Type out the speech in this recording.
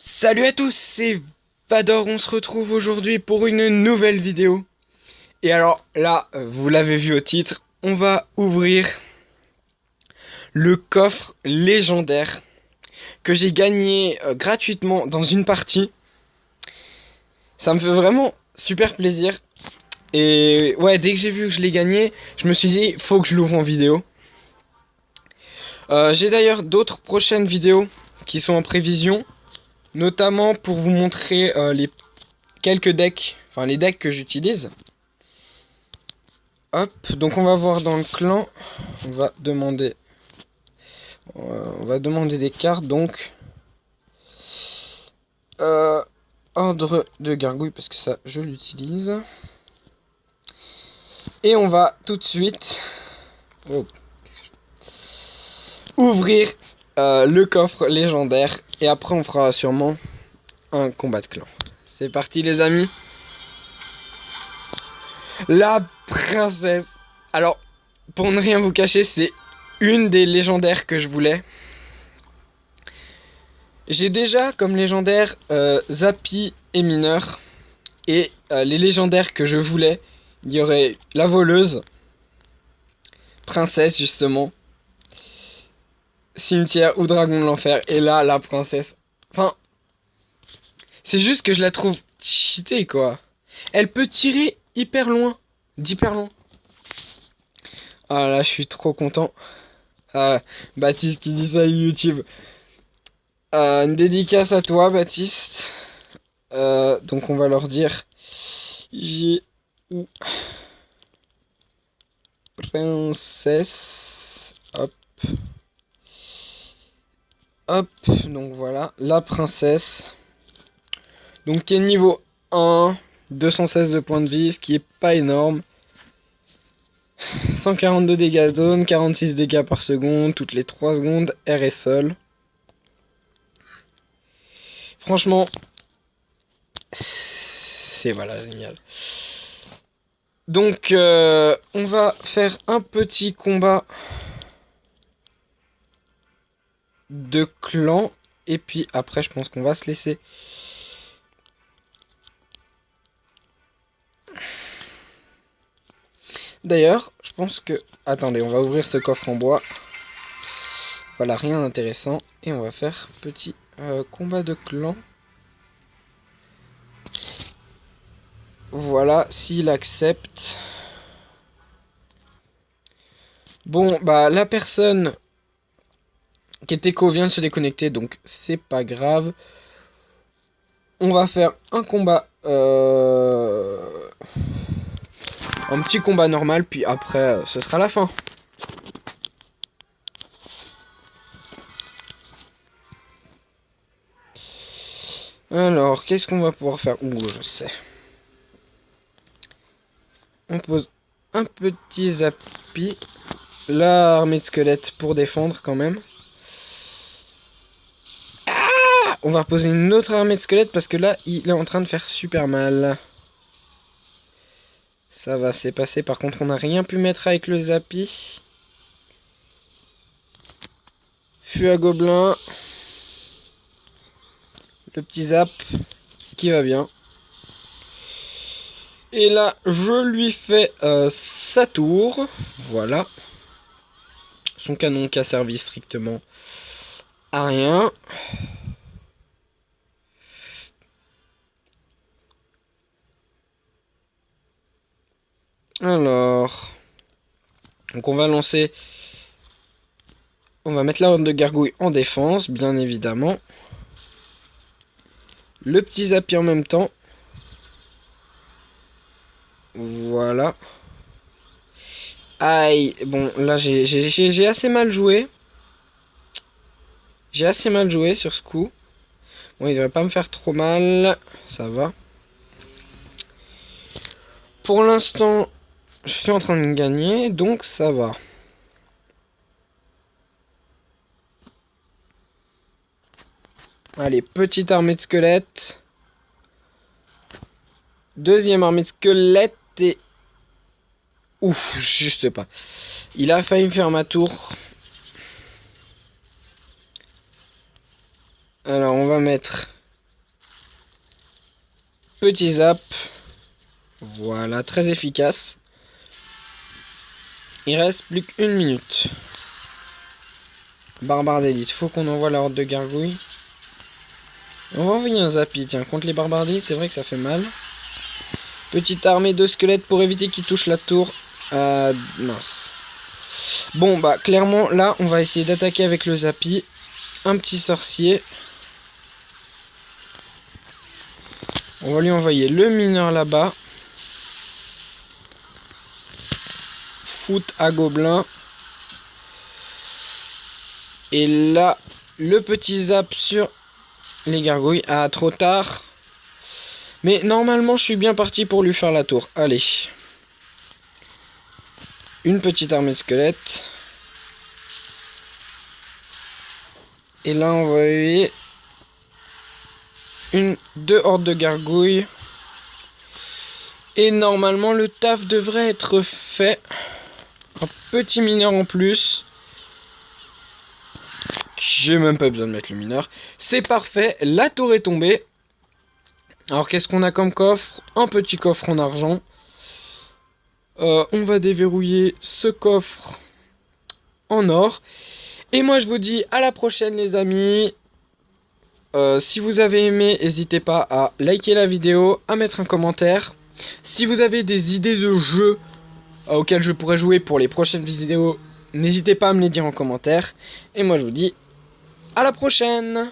Salut à tous, c'est Vador, on se retrouve aujourd'hui pour une nouvelle vidéo. Et alors là, vous l'avez vu au titre, on va ouvrir le coffre légendaire que j'ai gagné gratuitement dans une partie. Ça me fait vraiment super plaisir. Et ouais, dès que j'ai vu que je l'ai gagné, je me suis dit, faut que je l'ouvre en vidéo. J'ai d'ailleurs d'autres prochaines vidéos qui sont en prévision, notamment pour vous montrer les quelques decks, enfin les decks que j'utilise. Hop, donc on va voir dans le clan, on va demander des cartes, donc ordre de gargouille parce que ça je l'utilise. Et on va tout de suite ouvrir le coffre légendaire et après on fera sûrement un combat de clan. C'est parti les amis. La princesse. Alors, pour ne rien vous cacher, c'est une des légendaires que je voulais. J'ai déjà comme légendaire Zappy et Mineur. Et les légendaires que je voulais, il y aurait la voleuse, princesse justement, cimetière ou dragon de l'enfer. Et là, la princesse. Enfin, c'est juste que je la trouve cheatée quoi. Elle peut tirer hyper loin, d'hyper loin. Ah là, je suis trop content. Ah, Baptiste qui dit ça YouTube. Une dédicace à toi, Baptiste. Donc on va leur dire j'ai ou princesse. Hop. Hop. Donc voilà, la princesse. Donc qui est niveau 1. 216 de points de vie, ce qui est pas énorme. 142 dégâts zone, 46 dégâts par seconde, toutes les 3 secondes, R et sol. Franchement, c'est voilà, génial. Donc, on va faire un petit combat de clan. Et puis après, je pense qu'on va se laisser. D'ailleurs, je pense que... Attendez, on va ouvrir ce coffre en bois. Voilà, rien d'intéressant. Et on va faire petit combat de clan. Voilà, s'il accepte. Bon, bah la personne qui est écho vient de se déconnecter, donc c'est pas grave. On va faire un combat... un petit combat normal, puis après, ce sera la fin. Alors, qu'est-ce qu'on va pouvoir faire? Ouh, je sais. On pose un petit Zappy. L'armée de squelettes pour défendre quand même. Ah, on va reposer une autre armée de squelettes parce que là, il est en train de faire super mal. Ça va, c'est passé. Par contre, on n'a rien pu mettre avec le Zappy. Fût à gobelin. Le petit zap qui va bien. Et là, je lui fais sa tour. Voilà. Son canon qui a servi strictement à rien. Alors. Donc on va lancer. On va mettre la horde de gargouilles en défense, bien évidemment. Le petit Zappy en même temps. Voilà. Aïe. Bon, là j'ai assez mal joué. J'ai assez mal joué sur ce coup. Bon, il devrait pas me faire trop mal. Ça va. Pour l'instant, je suis en train de gagner, donc ça va. Allez, petite armée de squelettes. Deuxième armée de squelettes et... Ouf, juste pas. Il a failli me faire ma tour. Alors, on va mettre Petit zap. Voilà, très efficace. Il reste plus qu'une minute. Barbare d'élite, faut qu'on envoie la horde de gargouilles. On va envoyer un zappy, tiens, contre les barbares d'élite, c'est vrai que ça fait mal. Petite armée de squelettes pour éviter qu'ils touchent la tour. Mince. Bon, bah, clairement, là, on va essayer d'attaquer avec le zappy. Un petit sorcier. On va lui envoyer le mineur là-bas. Foot à gobelin. Et là, le petit zap sur les gargouilles. Ah, trop tard. Mais normalement, je suis bien parti pour lui faire la tour. Allez. Une petite armée de squelettes. Et là, on va envoyer deux hordes de gargouilles. Et normalement, le taf devrait être fait. Un petit mineur en plus. J'ai même pas besoin de mettre le mineur. C'est parfait, la tour est tombée. Alors qu'est-ce qu'on a comme coffre? Un petit coffre en argent. On va déverrouiller ce coffre en or. Et moi je vous dis à la prochaine les amis. Si vous avez aimé, n'hésitez pas à liker la vidéo, à mettre un commentaire. Si vous avez des idées de jeux auxquels je pourrais jouer pour les prochaines vidéos, n'hésitez pas à me les dire en commentaire. Et moi je vous dis à la prochaine!